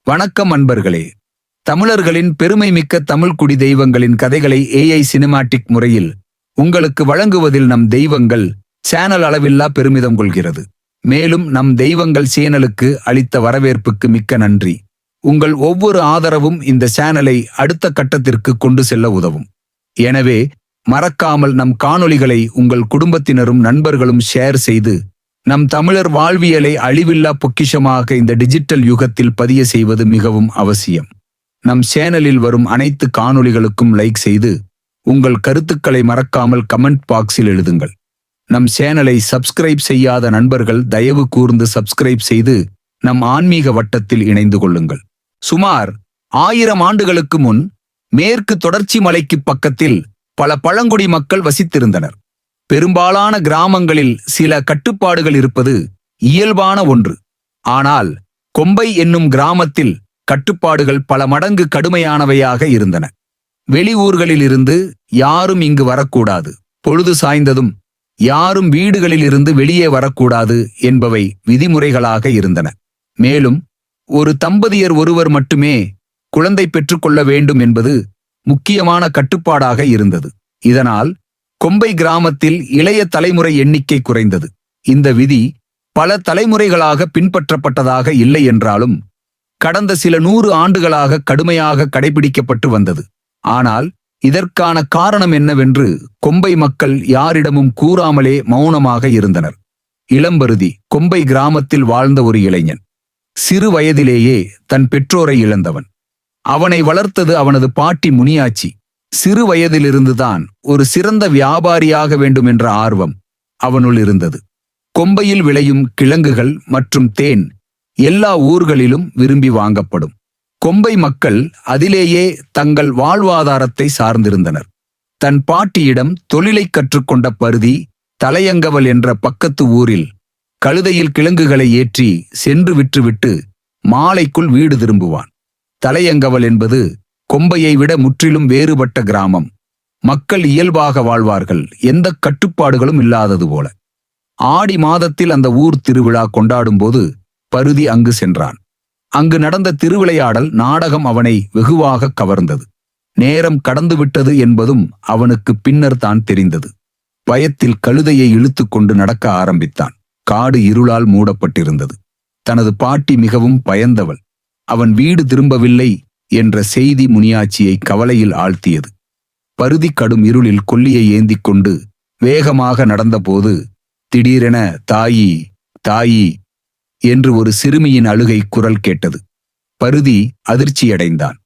வணக்கம் அன்பர்களே. தமிழர்களின் பெருமைமிக்க தமிழ் குடி தெய்வங்களின் கதைகளை AI சினிமாட்டிக் முறையில் உங்களுக்கு வழங்குவதில் நம் தெய்வங்கள் சேனல் அளவில்லா பெருமிதம் கொள்கிறது. மேலும் நம் தெய்வங்கள் சேனலுக்கு அளித்த வரவேற்புக்கு மிக்க நன்றி. உங்கள் ஒவ்வொரு ஆதரவும் இந்த சேனலை அடுத்த கட்டத்திற்கு கொண்டு செல்ல உதவும். எனவே மறக்காமல் நம் காணொளிகளை உங்கள் குடும்பத்தினரும் நண்பர்களும் ஷேர் செய்து நம் தமிழர் வாழ்வியலை அழிவில்லா பொக்கிஷமாக இந்த டிஜிட்டல் யுகத்தில் பதிய செய்வது மிகவும் அவசியம். நம் சேனலில் வரும் அனைத்து காணொளிகளுக்கும் லைக் செய்து உங்கள் கருத்துக்களை மறக்காமல் கமெண்ட் பாக்ஸில் எழுதுங்கள். நம் சேனலை சப்ஸ்கிரைப் செய்யாத நண்பர்கள் தயவு கூர்ந்து சப்ஸ்கிரைப் செய்து நம் ஆன்மீக வட்டத்தில் இணைந்து கொள்ளுங்கள். சுமார் 1000 ஆண்டுகளுக்கு முன் மேற்கு தொடர்ச்சி மலைக்கு பக்கத்தில் பல பழங்குடி மக்கள் வசித்திருந்தனர். பெரும்பாலான கிராமங்களில் சில கட்டுப்பாடுகள் இருப்பது இயல்பான ஒன்று. ஆனால் கொம்பை என்னும் கிராமத்தில் கட்டுப்பாடுகள் பல மடங்கு கடுமையானவையாக இருந்தன. வெளியூர்களில் இருந்து யாரும் இங்கு வரக்கூடாது, பொழுது சாய்ந்ததும் யாரும் வீடுகளில் இருந்து வெளியே வரக்கூடாது என்பவை விதிமுறைகளாக இருந்தன. மேலும் ஒரு தம்பதியர் ஒருவர் மட்டுமே குழந்தை பெற்றுக்கொள்ள வேண்டும் என்பது முக்கியமான கட்டுப்பாடாக இருந்தது. இதனால் கொம்பை கிராமத்தில் இளைய தலைமுறை எண்ணிக்கை குறைந்தது. இந்த விதி பல தலைமுறைகளாக பின்பற்றப்பட்டதாக இல்லை என்றாலும் கடந்த சில 100 ஆண்டுகளாக கடுமையாக கடைபிடிக்கப்பட்டு வந்தது. ஆனால் இதற்கான காரணம் என்னவென்று கொம்பை மக்கள் யாரிடமும் கூறாமலே மௌனமாக இருந்தனர். இளம்பருதி கொம்பை கிராமத்தில் வாழ்ந்த ஒரு இளைஞன். சிறு வயதிலேயே தன் பெற்றோரை இழந்தவன். அவனை வளர்த்தது அவனது பாட்டி முனியாச்சி. சிறு வயதிலிருந்துதான் ஒரு சிறந்த வியாபாரியாக வேண்டும் என்ற ஆர்வம் அவனுள் இருந்தது. கொம்பையில் விளையும் கிழங்குகள் மற்றும் தேன் எல்லா ஊர்களிலும் விரும்பி வாங்கப்படும். கொம்பை மக்கள் அதிலேயே தங்கள் வாழ்வாதாரத்தை சார்ந்திருந்தனர். தன் பாட்டியிடம் தொழிலை கற்றுக்கொண்ட பருதி தலையங்கவல் என்ற பக்கத்து ஊரில் கழுதையில் கிழங்குகளை ஏற்றி சென்று விற்றுவிட்டு மாலைக்குள் வீடு திரும்புவான். தலையங்கவல் என்பது கொம்பையை விட முற்றிலும் வேறுபட்ட கிராமம். மக்கள் இயல்பாக வாழ்வார்கள், எந்த கட்டுப்பாடுகளும் இல்லாதது போல. ஆடி மாதத்தில் அந்த ஊர் திருவிழா கொண்டாடும் போது பருதி அங்கு சென்றான். அங்கு நடந்த திருவிளையாடல் நாடகம் அவனை வெகுவாக கவர்ந்தது. நேரம் கடந்துவிட்டது என்பதும் அவனுக்கு பின்னர் தான் தெரிந்தது. பயத்தில் கழுதையை இழுத்து கொண்டு நடக்க ஆரம்பித்தான். காடு இருளால் மூடப்பட்டிருந்தது. தனது பாட்டி மிகவும் பயந்தவள். அவன் வீடு திரும்பவில்லை என்ற செய்தி முனியாச்சியை கவலையில் ஆழ்த்தியது. பருதி கடும் இருளில் கொல்லியை ஏந்திக் கொண்டு வேகமாக நடந்தபோது திடீரென தாயி தாயி என்று ஒரு சிறுமியின் அழுகை குரல் கேட்டது. பருதி அதிர்ச்சியடைந்தான்.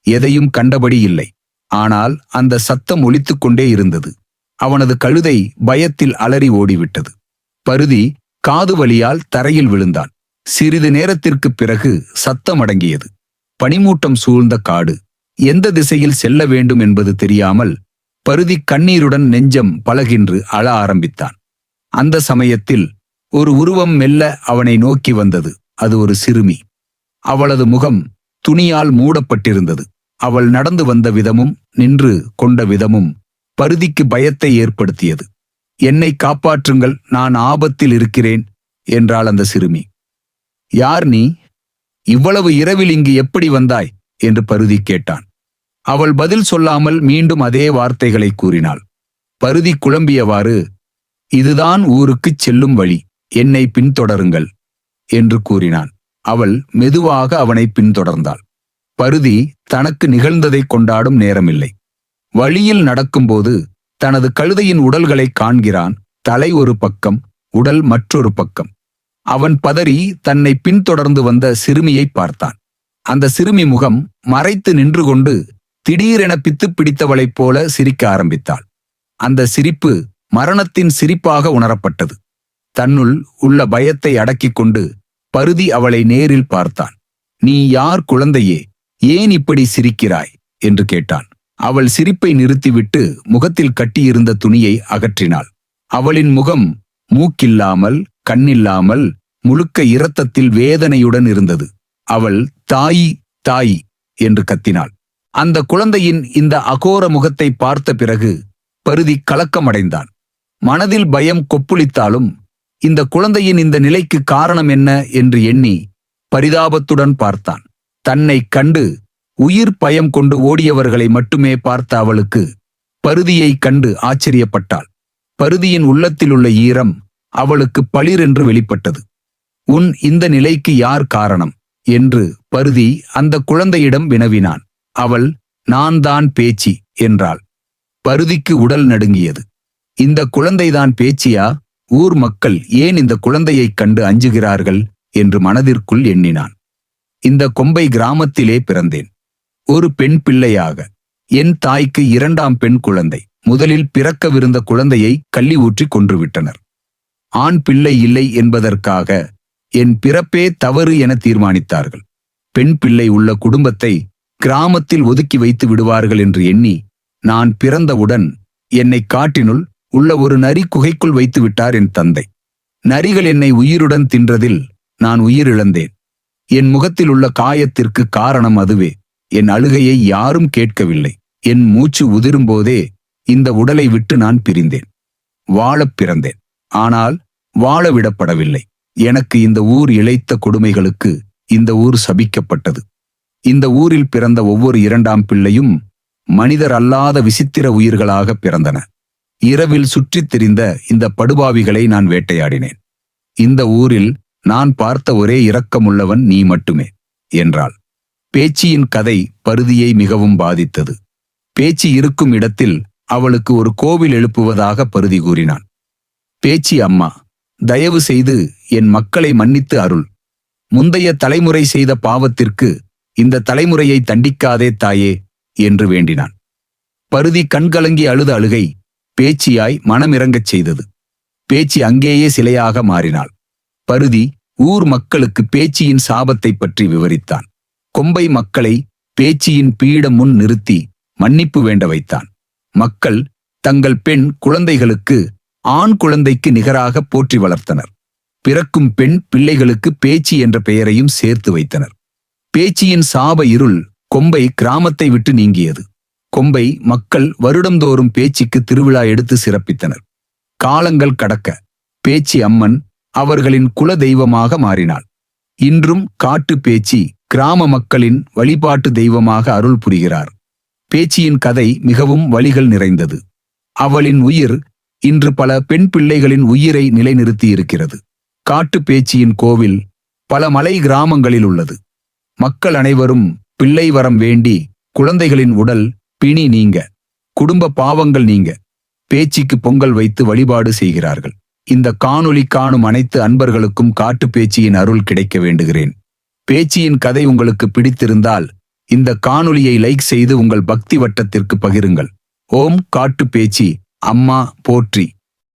எதையும் கண்டபடி இல்லை. ஆனால் அந்த சத்தம் ஒலித்துக் கொண்டே இருந்தது. அவனது கழுதை பயத்தில் அலறி ஓடிவிட்டது. பருதி காது வலியால் தரையில் விழுந்தான். சிறிது நேரத்திற்குப் பிறகு சத்தம் அடங்கியது. பனிமூட்டம் சூழ்ந்த காடு. எந்த திசையில் செல்ல வேண்டும் என்பது தெரியாமல் பருதி கண்ணீருடன் நெஞ்சம் பலகின்று அழ ஆரம்பித்தான். அந்த சமயத்தில் ஒரு உருவம் மெல்ல அவனை நோக்கி வந்தது. அது ஒரு சிறுமி. அவளது முகம் துணியால் மூடப்பட்டிருந்தது. அவள் நடந்து வந்த விதமும் நின்று கொண்ட விதமும் பருதிக்கு பயத்தை ஏற்படுத்தியது. என்னை காப்பாற்றுங்கள், நான் ஆபத்தில் இருக்கிறேன் என்றாள் அந்த சிறுமி. யார் நீ? இவ்வளவு இரவில் இங்கு எப்படி வந்தாய் என்று பருதி கேட்டான். அவள் பதில் சொல்லாமல் மீண்டும் அதே வார்த்தைகளை கூறினாள். பருதி குழம்பியவாறு, இதுதான் ஊருக்குச் செல்லும் வழி, என்னை பின்தொடருங்கள் என்று கூறினான். அவள் மெதுவாக அவனை பின்தொடர்ந்தாள். பருதி தனக்கு நிகழ்ந்ததை கொண்டாடும் நேரமில்லை. வழியில் நடக்கும்போது தனது கழுதையின் உடல்களை காண்கிறான். தலை ஒரு பக்கம், உடல் மற்றொரு பக்கம். அவன் பதறி தன்னை பின்தொடர்ந்து வந்த சிறுமியை பார்த்தான். அந்த சிறுமி முகம் மறைத்து நின்று கொண்டு திடீரென பித்து பிடித்தவளைப் போல சிரிக்க ஆரம்பித்தாள். அந்த சிரிப்பு மரணத்தின் சிரிப்பாக உணரப்பட்டது. தன்னுள் உள்ள பயத்தை அடக்கிக் கொண்டு பருதி அவளை நேரில் பார்த்தான். நீ யார் குழந்தையே? ஏன் இப்படி சிரிக்கிறாய் என்று கேட்டான். அவள் சிரிப்பை நிறுத்திவிட்டு முகத்தில் கட்டியிருந்த துணியை அகற்றினாள். அவளின் முகம் மூக்கில்லாமல் கண்ணில்லாமல் முழுக்க இரத்தத்தில் வேதனையுடன் இருந்தது. அவள் தாயி தாயி என்று கத்தினாள். அந்த குழந்தையின் இந்த அகோர முகத்தை பார்த்த பிறகு பருதி கலக்கமடைந்தான். மனதில் பயம் கொப்புளித்தாலும் இந்த குழந்தையின் இந்த நிலைக்கு காரணம் என்ன என்று எண்ணி பரிதாபத்துடன் பார்த்தான். தன்னைக் கண்டு உயிர் பயம் கொண்டு ஓடியவர்களை மட்டுமே பார்த்த அவளுக்கு பருதியைக் கண்டு ஆச்சரியப்பட்டாள். பருதியின் உள்ளத்திலுள்ள ஈரம் அவளுக்கு பளிரென்று வெளிப்பட்டது. உன் இந்த நிலைக்கு யார் காரணம் என்று பருதி அந்த குழந்தையிடம் வினவினான். அவள், நான் தான் பேச்சி என்றாள். பருதிக்கு உடல் நடுங்கியது. இந்த குழந்தைதான் பேச்சியா? ஊர் மக்கள் ஏன் இந்த குழந்தையைக் கண்டு அஞ்சுகிறார்கள் என்று மனதிற்குள் எண்ணினான். இந்த கொம்பை கிராமத்திலே பிறந்தேன், ஒரு பெண் பிள்ளையாக. என் தாய்க்கு 2ஆம் பெண் குழந்தை. முதலில் பிறக்கவிருந்த குழந்தையை கள்ளி ஊற்றி கொன்றுவிட்டனர். ஆண் பிள்ளை இல்லை என்பதற்காக என் பிறப்பே தவறு என தீர்மானித்தார்கள். பெண் பிள்ளை உள்ள குடும்பத்தை கிராமத்தில் ஒதுக்கி வைத்து விடுவார்கள் என்று எண்ணி நான் பிறந்தவுடன் என்னை காட்டினுள் உள்ள ஒரு நரி குகைக்குள் வைத்து விட்டார் என் தந்தை. நரிகள் என்னை உயிருடன் தின்றதில் நான் உயிரிழந்தேன். என் முகத்தில் உள்ள காயத்திற்கு காரணம் அதுவே. என் அழுகையை யாரும் கேட்கவில்லை. என் மூச்சு உதிரும்போதே இந்த உடலை விட்டு நான் பிரிந்தேன். வாழப் பிறந்தேன், ஆனால் வாழ விடப்படவில்லை. எனக்கு இந்த ஊர் இழைத்த கொடுமைகளுக்கு இந்த ஊர் சபிக்கப்பட்டது. இந்த ஊரில் பிறந்த ஒவ்வொரு 2ஆம் பிள்ளையும் மனிதர் அல்லாத விசித்திர உயிர்களாக பிறந்தன. இரவில் சுற்றித் திரிந்த இந்த படுபாவிகளை நான் வேட்டையாடினேன். இந்த ஊரில் நான் பார்த்த ஒரே இரக்கமுள்ளவன் நீ மட்டுமே என்றாள். பேச்சியின் கதை பருதியை மிகவும் பாதித்தது. பேச்சி இருக்கும் இடத்தில் அவளுக்கு ஒரு கோவில் எழுப்புவதாக பருதி கூறினான். பேச்சி, அம்மா, தயவு செய்து என் மக்களை மன்னித்து அருள். முந்தைய தலைமுறை செய்த பாவத்திற்கு இந்த தலைமுறையை தண்டிக்காதே தாயே என்று வேண்டினான். பருதி கண்கலங்கி அழுத அழுகை பேச்சியாய் மனமிறங்கச் செய்தது. பேச்சி அங்கேயே சிலையாக மாறினாள். பருதி ஊர் மக்களுக்கு பேச்சியின் சாபத்தைப் பற்றி விவரித்தான். கொம்பை மக்களை பேச்சியின் பீடம் முன் நிறுத்தி மன்னிப்பு வேண்ட வைத்தான். மக்கள் தங்கள் பெண் குழந்தைகளுக்கு ஆண் குழந்தைக்கு நிகராக போற்றி வளர்த்தனர். பிறக்கும் பெண் பிள்ளைகளுக்கு பேச்சி என்ற பெயரையும் சேர்த்து வைத்தனர். பேச்சியின் சாப இருள் கொம்பை கிராமத்தை விட்டு நீங்கியது. கொம்பை மக்கள் வருடந்தோறும் பேச்சிக்கு திருவிழா எடுத்து சிறப்பித்தனர். காலங்கள் கடக்க பேச்சி அம்மன் அவர்களின் குல தெய்வமாக மாறினாள். இன்றும் காட்டு பேச்சி கிராம மக்களின் வழிபாட்டு தெய்வமாக அருள் புரிகிறார். பேச்சியின் கதை மிகவும் வலிகள் நிறைந்தது. அவளின் உயிர் இன்று பல பெண் பிள்ளைகளின் உயிரை நிலைநிறுத்தியிருக்கிறது. காட்டு பேச்சியின் கோவில் பல மலை கிராமங்களில் உள்ளது. மக்கள் அனைவரும் பிள்ளை வரம் வேண்டி குழந்தைகளின் உடல் பிணி நீங்க, குடும்ப பாவங்கள் நீங்க பேச்சிக்கு பொங்கல் வைத்து வழிபாடு செய்கிறார்கள். இந்த காணொளி காணும் அனைத்து அன்பர்களுக்கும் காட்டு பேச்சியின் அருள் கிடைக்க வேண்டுகிறேன். பேச்சியின் கதை உங்களுக்கு பிடித்திருந்தால் இந்த காணொளியை லைக் செய்து உங்கள் பக்தி வட்டத்திற்கு பகிருங்கள். ஓம் காட்டு பேச்சி அம்மா போற்றி.